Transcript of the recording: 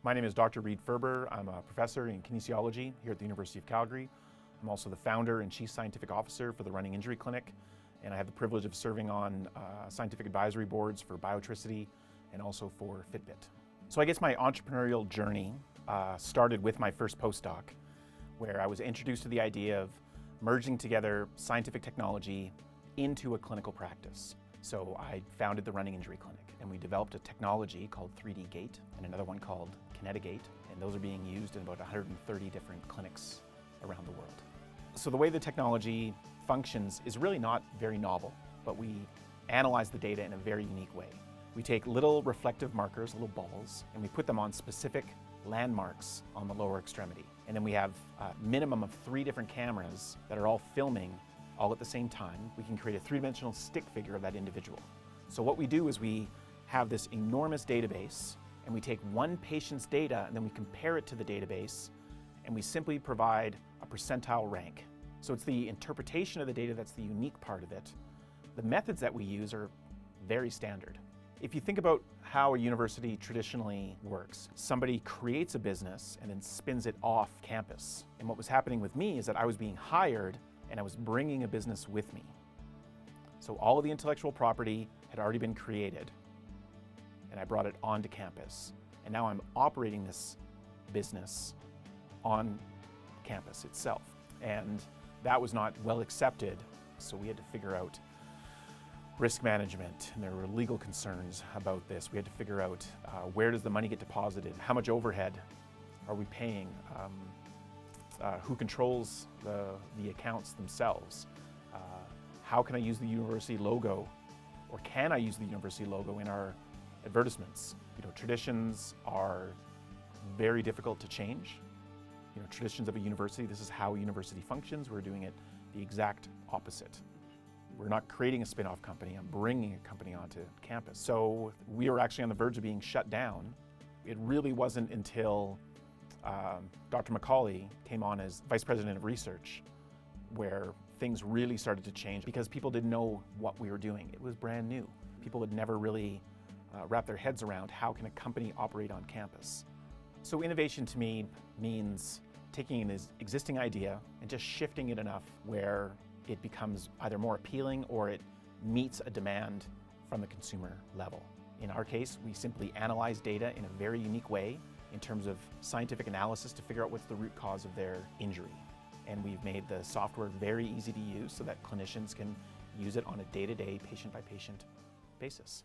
My name is Dr. Ferber. I'm a professor in kinesiology here at the University of Calgary. I'm also the founder and chief scientific officer for the Running Injury Clinic, and I have the privilege of serving on scientific advisory boards for Biotricity and also for Fitbit. So I guess my entrepreneurial journey started with my first postdoc, where I was introduced to the idea of merging together scientific technology into a clinical practice. So I founded the Running Injury Clinic, and we developed a technology called 3D Gait and another one called Kinetigate, and those are being used in about 130 different clinics around the world. So the way the technology functions is really not very novel, but we analyze the data in a very unique way. We take little reflective markers, little balls, and we put them on specific landmarks on the lower extremity. And then we have a minimum of 3 different cameras that are all filming all at the same time. We can create a 3-dimensional stick figure of that individual. So what we do is we have this enormous database, and we take one patient's data and then we compare it to the database, and we simply provide a percentile rank. So it's the interpretation of the data that's the unique part of it. The methods that we use are very standard. If you think about how a university traditionally works, somebody creates a business and then spins it off campus. And what was happening with me is that I was being hired and I was bringing a business with me. So all of the intellectual property had already been created, and I brought it onto campus. And now I'm operating this business on campus itself. And that was not well accepted, so we had to figure out risk management, and there were legal concerns about this. We had to figure out where does the money get deposited, how much overhead are we paying, who controls the accounts themselves, how can I use the university logo, or can I use the university logo in our advertisements? You know, traditions are very difficult to change. You know, traditions of a university, this is how a university functions. We're doing it the exact opposite. We're not creating a spin-off company, I'm bringing a company onto campus. So we were actually on the verge of being shut down. It really wasn't until Dr. Macaulay came on as Vice President of Research where things really started to change, because people didn't know what we were doing. It was brand new. People had never really wrapped their heads around how can a company operate on campus. So innovation to me means taking an existing idea and just shifting it enough where it becomes either more appealing or it meets a demand from the consumer level. In our case, we simply analyze data in a very unique way in terms of scientific analysis to figure out what's the root cause of their injury. And we've made the software very easy to use so that clinicians can use it on a day-to-day, patient-by-patient basis.